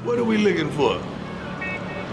What are we looking for?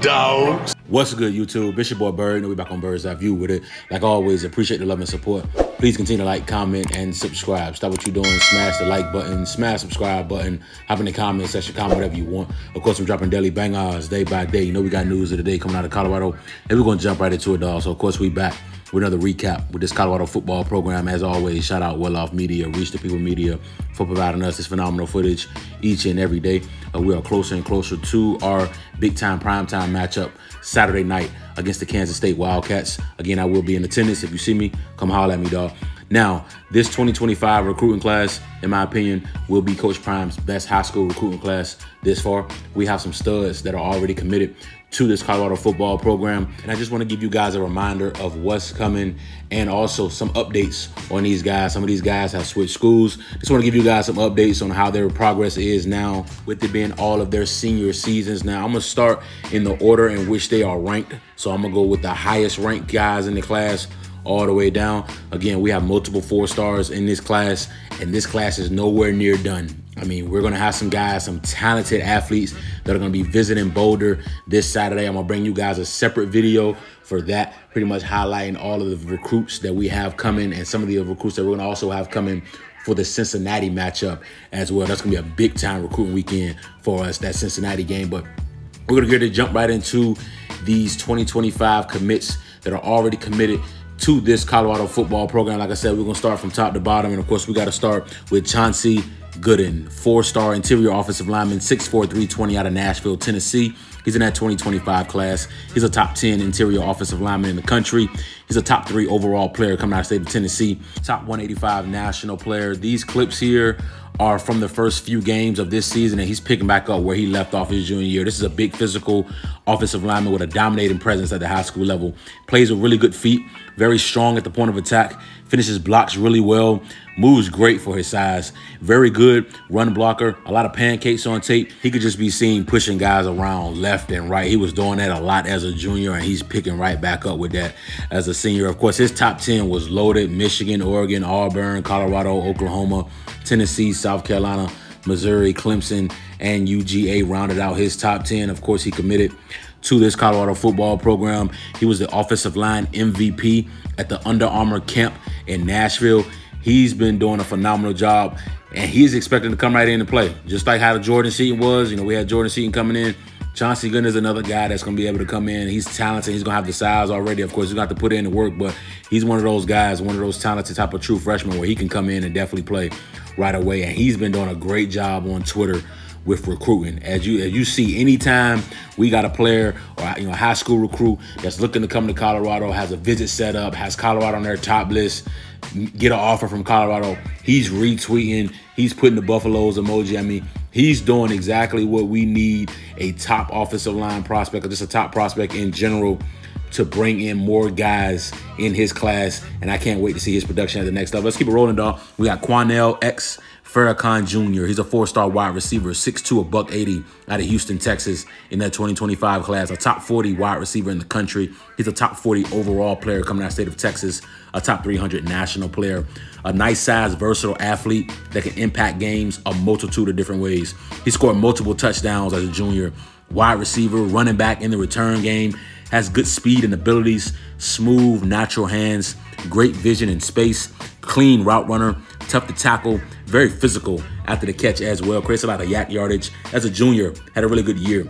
Dogs. What's good, YouTube? It's your boy Bird. We back on Bird's Eye View with it. Like always, appreciate the love and support. Please continue to like, comment, and subscribe. Stop what you're doing. Smash the like button. Smash the subscribe button. Hop in the comment section. Comment whatever you want. Of course, I'm dropping daily bangers day by day. You know we got news of the day coming out of Colorado. And we're going to jump right into it, dog. So, of course, we back with another recap with this Colorado football program. As always, shout out Well Off Media, Reach the People Media for providing us this phenomenal footage each and every day. We are closer and closer to our big-time primetime matchup Saturday night against the Kansas State Wildcats. Again, I will be in attendance. If you see me, come holler at me, dog. Now, this 2025 recruiting class, in my opinion, will be Coach Prime's best high school recruiting class this far. We have some studs that are already committed to this Colorado football program. And I just want to give you guys a reminder of what's coming and also some updates on these guys. Some of these guys have switched schools. Just want to give you guys some updates on how their progress is now with it being all of their senior seasons. Now, I'm going to start in the order in which they are ranked. So I'm going to go with the highest ranked guys in the class all the way down. Again, we have multiple 4-stars in this class, and this class is nowhere near done. I mean, we're going to have some guys, some talented athletes that are going to be visiting Boulder this Saturday. I'm going to bring you guys a separate video for that, pretty much highlighting all of the recruits that we have coming and some of the recruits that we're going to also have coming for the Cincinnati matchup as well. That's going to be a big-time recruiting weekend for us, that Cincinnati game. But we're going to get to jump right into these 2025 commits that are already committed to this Colorado football program. Like I said, we're going to start from top to bottom. And, of course, we got to start with Chauncey Gooden, 4-star interior offensive lineman, 6'4", 320 out of Nashville, Tennessee. He's in that 2025 class. He's a top 10 interior offensive lineman in the country. He's a top 3 overall player coming out of the state of Tennessee, top 185 national player. These clips here are from the first few games of this season, and he's picking back up where he left off his junior year. This is a big physical offensive lineman with a dominating presence at the high school level. Plays with really good feet, very strong at the point of attack, finishes blocks really well, moves great for his size, very good run blocker, a lot of pancakes on tape. He could just be seen pushing guys around left and right. He was doing that a lot as a junior, and he's picking right back up with that as a senior. Of course, his top 10 was loaded: Michigan, Oregon, Auburn, Colorado, Oklahoma, Tennessee, South Carolina, Missouri, Clemson, and UGA rounded out his top 10. Of course, he committed to this Colorado football program. He was the offensive line MVP at the Under Armour camp in Nashville. He's been doing a phenomenal job, and he's expecting to come right in and play. Just like how the Jordan Seaton was. You know, we had Jordan Seaton coming in. Chauncey Gooden is another guy that's going to be able to come in. He's talented. He's going to have the size already. Of course, he's going to have to put in the work, but he's one of those guys, one of those talented type of true freshmen where he can come in and definitely play right away. And he's been doing a great job on Twitter with recruiting. As you see, anytime we got a player or a high school recruit that's looking to come to Colorado, has a visit set up, has Colorado on their top list, get an offer from Colorado, he's retweeting, he's putting the Buffaloes emoji. I mean, he's doing exactly what we need a top offensive line prospect, or just a top prospect in general, to bring in more guys in his class. And I can't wait to see his production at the next level. Let's keep it rolling, dog. We got Quanell X Farakhan Jr. He's a 4-star wide receiver, 6'2", $180 out of Houston, Texas in that 2025 class. A top 40 wide receiver in the country. He's a top 40 overall player coming out of the state of Texas. A top 300 national player. A nice size, versatile athlete that can impact games a multitude of different ways. He scored multiple touchdowns as a junior. Wide receiver, running back in the return game. Has good speed and abilities. Smooth, natural hands. Great vision in space. Clean route runner. Tough to tackle. Very physical after the catch as well. Creates a lot of yak yardage. As a junior, had a really good year.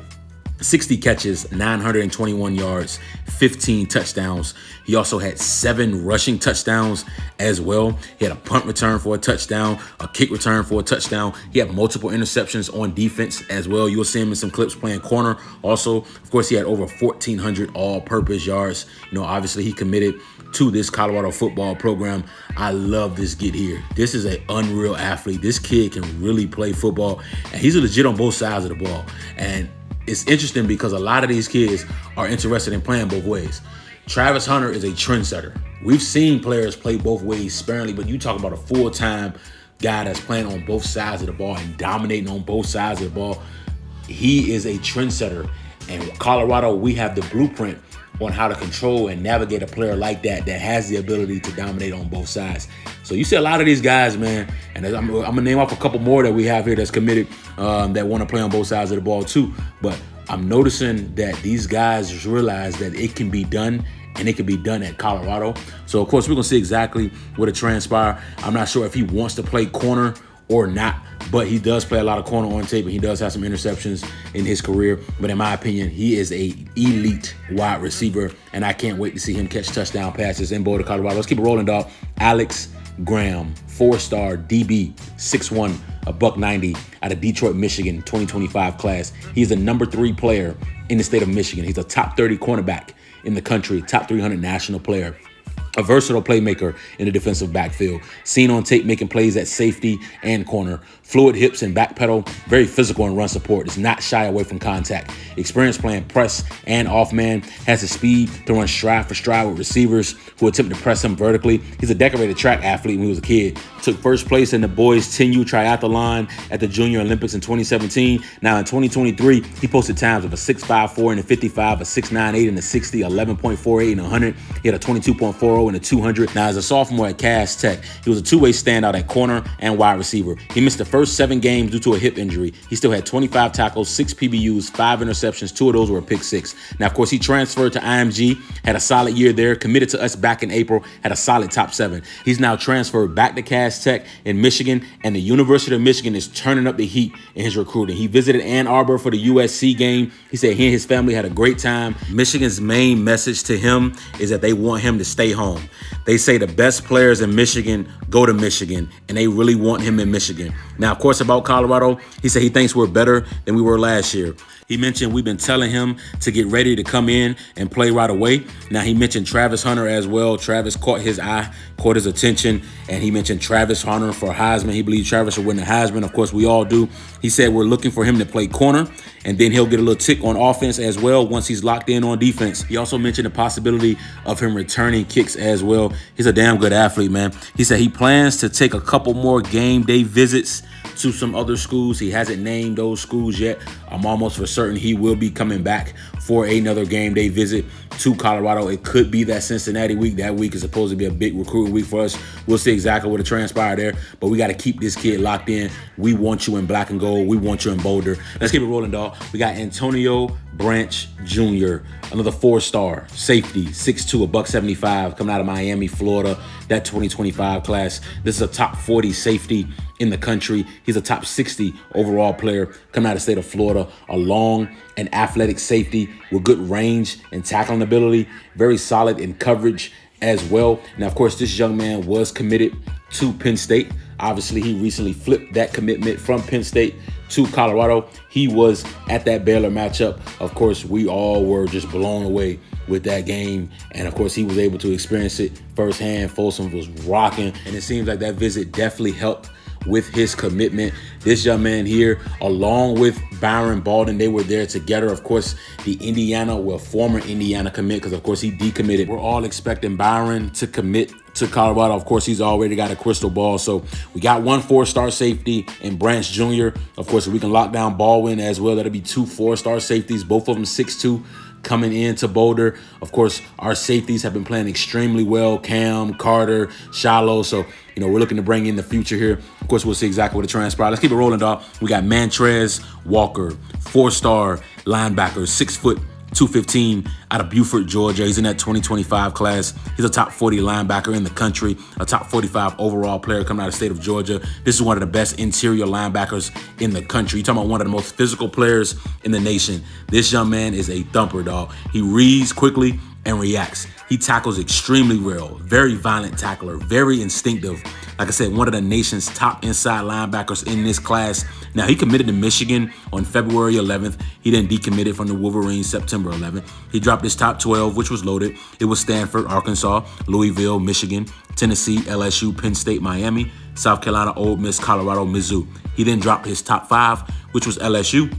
60 catches, 921 yards, 15 touchdowns. He also had 7 rushing touchdowns as well. He had a punt return for a touchdown, a kick return for a touchdown. He had multiple interceptions on defense as well. You'll see him in some clips playing corner. Also, of course, he had over 1,400 all-purpose yards. Obviously, he committed to this Colorado football program. I love this kid here. This is an unreal athlete. This kid can really play football, and he's legit on both sides of the ball. And it's interesting because a lot of these kids are interested in playing both ways. Travis Hunter is a trendsetter. We've seen players play both ways sparingly, but you talk about a full-time guy that's playing on both sides of the ball and dominating on both sides of the ball. He is a trendsetter. And Colorado, we have the blueprint on how to control and navigate a player like that has the ability to dominate on both sides. So you see a lot of these guys, man, and I'm gonna name off a couple more that we have here that's committed, that want to play on both sides of the ball too. But I'm noticing that these guys realize that it can be done, and it can be done at Colorado. So of course we're gonna see exactly what it transpire. I'm not sure if he wants to play corner or not, but he does play a lot of corner on tape, and he does have some interceptions in his career. But in my opinion, he is a elite wide receiver, and I can't wait to see him catch touchdown passes in Boulder, Colorado. Let's keep it rolling, dog. Alex Graham, 4-star DB, 6'1", $190, out of Detroit, Michigan, 2025 class. He's the number 3 player in the state of Michigan. He's a top 30 cornerback in the country, top 300 national player. A versatile playmaker in the defensive backfield. Seen on tape making plays at safety and corner. Fluid hips and back pedal. Very physical in run support. Does not shy away from contact. Experience playing press and off man. Has the speed to run stride for stride with receivers who attempt to press him vertically. He's a decorated track athlete when he was a kid. Took first place in the boys 10U triathlon at the Junior Olympics in 2017. Now in 2023, he posted times of a 6.54 in the 55, a 6.98 in the 60, 11.48 in the 100. He had a 22.40 in the 200. Now as a sophomore at Cass Tech, he was a two-way standout at corner and wide receiver. He missed the first 7 games due to a hip injury. He still had 25 tackles, 6 PBUs, 5 interceptions. 2 of those were a pick 6. Now, of course, he transferred to IMG, had a solid year there, committed to us back in April, had a solid top 7. He's now transferred back to Cass Tech in Michigan, and the University of Michigan is turning up the heat in his recruiting. He visited Ann Arbor for the USC game. He said he and his family had a great time. Michigan's main message to him is that they want him to stay home. They say the best players in Michigan go to Michigan, and they really want him in Michigan. Now, of course, about Colorado, he said he thinks we're better than we were last year. He mentioned we've been telling him to get ready to come in and play right away. Now, he mentioned Travis Hunter as well. Travis caught his eye, caught his attention, and he mentioned Travis Hunter for Heisman. He believes Travis will win the Heisman. Of course, we all do. He said we're looking for him to play corner, and then he'll get a little tick on offense as well once he's locked in on defense. He also mentioned the possibility of him returning kicks as well. He's a damn good athlete, man. He said he plans to take a couple more game day visits to some other schools. He hasn't named those schools yet. I'm almost for certain he will be coming back for another game day visit to Colorado. It could be that Cincinnati week. That week is supposed to be a big recruiting week for us. We'll see exactly what it transpired there, but we got to keep this kid locked in. We want you in black and gold. We want you in Boulder. Let's keep it rolling, dog. We got Antonio Branch Jr., another 4-star safety, 6'2", $175, coming out of Miami, Florida, that 2025 class. This is a top 40 safety in the country. He's a top 60 overall player coming out of the state of Florida, a long and athletic safety with good range and tackling ability, very solid in coverage as well. Now, of course, this young man was committed to Penn State. Obviously, he recently flipped that commitment from Penn State to Colorado. He was at that Baylor matchup. Of course, we all were just blown away with that game. And of course, he was able to experience it firsthand. Folsom was rocking. And it seems like that visit definitely helped with his commitment. This young man here, along with Byron Baldwin, they were there together. Of course, former Indiana commit, because of course he decommitted. We're all expecting Byron to commit to Colorado. Of course, he's already got a crystal ball. So we got one 4-star safety in Branch Jr. Of course, if we can lock down Baldwin as well, that'll be 2 4-star safeties, both of them 6'2", coming into Boulder. Of course, our safeties have been playing extremely well. Cam, Carter, Shiloh. So, we're looking to bring in the future here. Of course, we'll see exactly what it transpires. Let's keep it rolling, dog. We got Mante Walker, 4-star linebacker, 6 foot, 215, out of Beaufort, Georgia. He's in that 2025 class. He's a top 40 linebacker in the country, a top 45 overall player coming out of the state of Georgia. This is one of the best interior linebackers in the country. You're talking about one of the most physical players in the nation. This young man is a thumper, dog. He reads quickly and reacts. He tackles extremely well. Very violent tackler, very instinctive. Like I said, one of the nation's top inside linebackers in this class. Now, he committed to Michigan on February 11th. He then decommitted from the Wolverines September 11th. He dropped his top 12, which was loaded. It was Stanford, Arkansas, Louisville, Michigan, Tennessee, LSU, Penn State, Miami, South Carolina, Ole Miss, Colorado, Mizzou. He then dropped his top 5, which was LSU,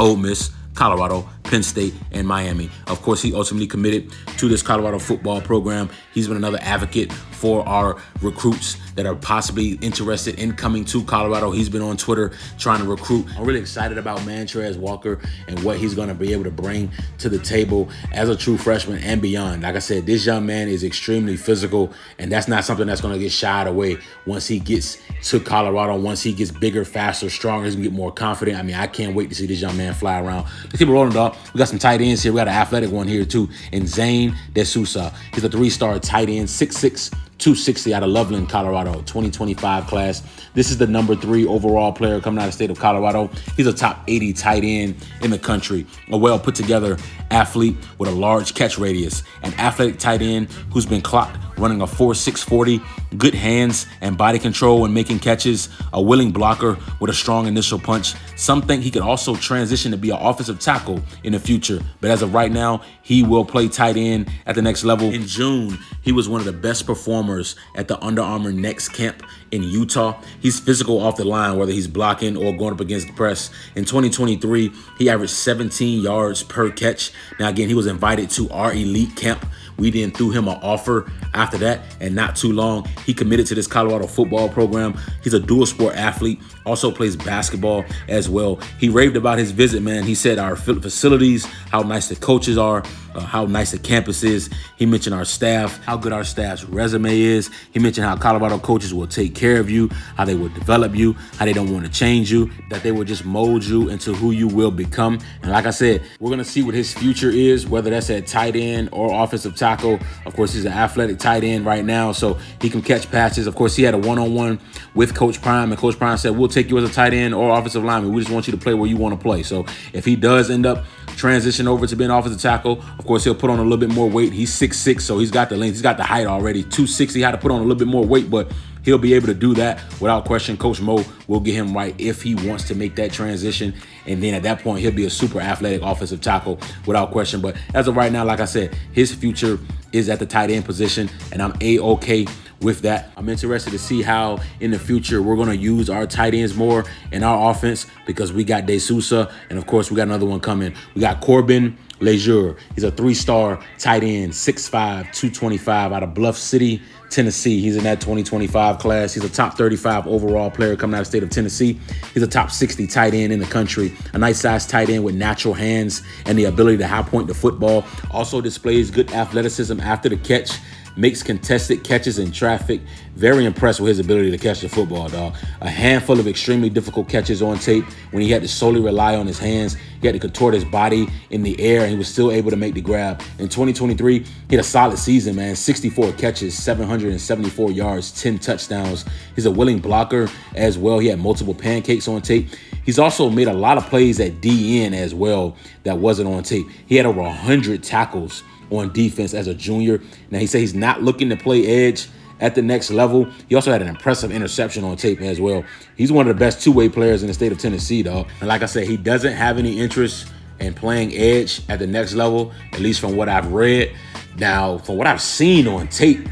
Ole Miss, Colorado, Penn State, and Miami. Of course, he ultimately committed to this Colorado football program. He's been another advocate for our recruits that are possibly interested in coming to Colorado. He's been on Twitter trying to recruit. I'm really excited about Mante Walker and what he's going to be able to bring to the table as a true freshman and beyond. Like I said, this young man is extremely physical, and that's not something that's going to get shied away once he gets to Colorado. Once he gets bigger, faster, stronger, he's going to get more confident. I mean, I can't wait to see this young man fly around. Let's keep it rolling, dog. We got some tight ends here. We got an athletic one here, too, and Zane DeSouza. He's a 3-star tight end, 6'6", 260 out of Loveland, Colorado, 2025 class. This is the number 3 overall player coming out of the state of Colorado. He's a top 80 tight end in the country, a well put together athlete with a large catch radius, an athletic tight end who's been clocked running a 4.6 40, good hands and body control when making catches, a willing blocker with a strong initial punch. Some think he could also transition to be an offensive tackle in the future, but as of right now, he will play tight end at the next level. In June, he was one of the best performers at the Under Armour Next Camp in Utah. He's physical off the line, whether he's blocking or going up against the press. In 2023, he averaged 17 yards per catch. Now, again, he was invited to our elite camp. We then threw him an offer after that, and not too long, he committed to this Colorado football program. He's a dual sport athlete, also plays basketball as well. He raved about his visit, man. He said our facilities, how nice the coaches are, how nice the campus is. He mentioned our staff, how good our staff's resume is. He mentioned how Colorado coaches will take care of you, how they will develop you, how they don't want to change you, that they will just mold you into who you will become. And like I said, we're going to see what his future is, whether that's at tight end or offensive tackle. Of course, he's an athletic tight end right now, so he can catch passes. Of course, he had a one-on-one with Coach Prime, and Coach Prime said, we'll take you as a tight end or offensive lineman. We just want you to play where you want to play. So if he does end up transition over to being offensive tackle, of course, he'll put on a little bit more weight. He's 6'6", so he's got the length. He's got the height already. 260, had to put on a little bit more weight, but he'll be able to do that without question. Coach Mo will get him right if he wants to make that transition. And then at that point, he'll be a super athletic offensive tackle without question. But as of right now, like I said, his future is at the tight end position, and I'm A-OK with that. I'm interested to see how in the future we're going to use our tight ends more in our offense, because we got DeSouza, and of course we got another one coming. We got Corbin Lure. He's a 3-star tight end, 6'5", 225 out of Bluff City, Tennessee. He's in that 2025 class. He's a top 35 overall player coming out of the state of Tennessee. He's a top 60 tight end in the country. A nice size tight end with natural hands and the ability to high point the football. Also displays good athleticism after the catch. Makes contested catches in traffic. Very impressed with his ability to catch the football, dog. A handful of extremely difficult catches on tape when he had to solely rely on his hands. He had to contort his body in the air, and he was still able to make the grab. In 2023, he had a solid season, man. 64 catches, 774 yards, 10 touchdowns. He's a willing blocker as well. He had multiple pancakes on tape. He's also made a lot of plays at DN as well that wasn't on tape. He had over 100 tackles on defense as a junior. Now, he said he's not looking to play edge at the next level. He also had an impressive interception on tape as well. He's one of the best two-way players in the state of Tennessee, dog. And like I said, he doesn't have any interest in playing edge at the next level, at least from what I've read. Now, from what I've seen on tape,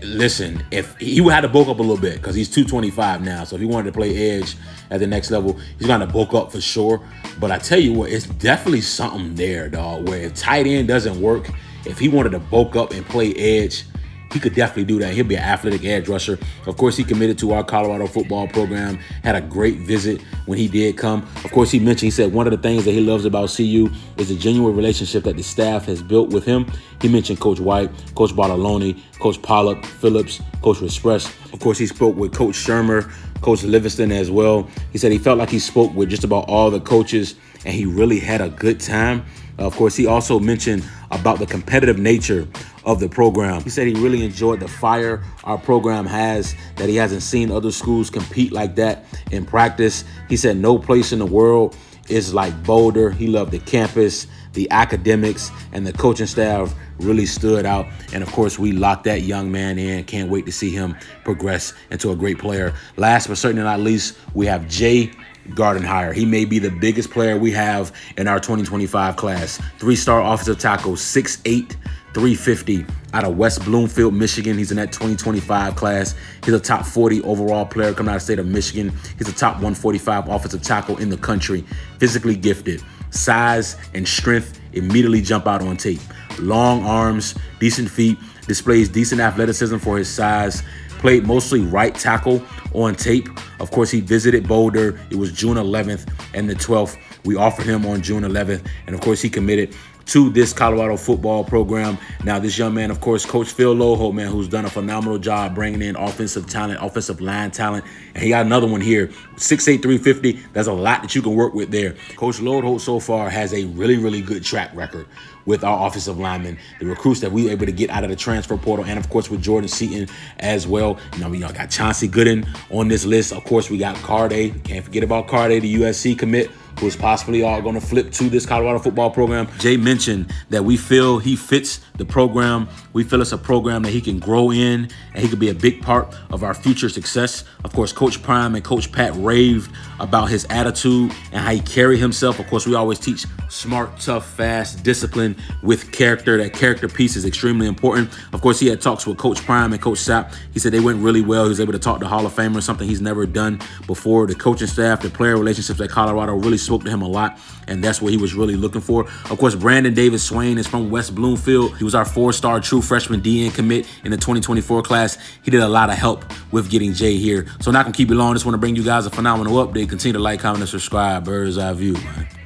listen, if he would have to bulk up a little bit, because he's 225 now. So if he wanted to play edge at the next level, he's going to bulk up for sure. But I tell you what, it's definitely something there, dog, where if tight end doesn't work, if he wanted to bulk up and play edge, he could definitely do that. He'll be an athletic edge rusher. Of course, he committed to our Colorado football program, had a great visit when he did come. Of course, he said one of the things that he loves about CU is the genuine relationship that the staff has built with him. He mentioned Coach White, Coach Bartoloni, Coach Pollock, Phillips, Coach Express. Of course, he spoke with Coach Shermer, Coach Livingston as well. He said he felt like he spoke with just about all the coaches, and he really had a good time. Of course, he also mentioned about the competitive nature of the program. He said he really enjoyed the fire our program has, that he hasn't seen other schools compete like that in practice. He said no place in the world is like Boulder. He loved the campus, the academics, and the coaching staff really stood out. And of course, we locked that young man in. Can't wait to see him progress into a great player. Last but certainly not least, we have Jay Gardenhire. He may be the biggest player we have in our 2025 class. 3-star offensive tackle, 6'8", 350 out of West Bloomfield, Michigan. He's in that 2025 class. He's a top 40 overall player coming out of the state of Michigan. He's a top 145 offensive tackle in the country. Physically gifted. Size and strength immediately jump out on tape. Long arms, decent feet, displays decent athleticism for his size, played mostly right tackle on tape. Of course, he visited Boulder. It was June 11th and the 12th. We offered him on June 11th, and of course, he committed to this Colorado football program. Now, this young man, of course, Coach Phil Loho, man, who's done a phenomenal job bringing in offensive talent, offensive line talent. And he got another one here, 6'8", 350. There's a lot that you can work with there. Coach Loho so far has a really, really good track record with our offensive linemen, the recruits that we were able to get out of the transfer portal, and of course with Jordan Seaton as well. You know, we got Chauncey Gooden on this list. Of course, we got Carday. Can't forget about Carday, the USC commit, who is possibly all going to flip to this Colorado football program. Jay mentioned that we feel he fits the program. We feel it's a program that he can grow in, and he could be a big part of our future success. Of course, Coach Prime and Coach Pat raved about his attitude and how he carried himself. Of course, we always teach smart, tough, fast, discipline with character. That character piece is extremely important. Of course, he had talks with Coach Prime and Coach Sapp. He said they went really well. He was able to talk to Hall of Famers, something he's never done before. The coaching staff, the player relationships at Colorado really spoke to him a lot, and that's what he was really looking for. Of course, Brandon Davis Swain is from West Bloomfield. He was our 4-star true freshman DN commit in the 2024 class. He did a lot of help with getting Jay here. So I'm not gonna keep you long. Just want to bring you guys a phenomenal update. Continue to like, comment, and subscribe. Bird's Eye View, man.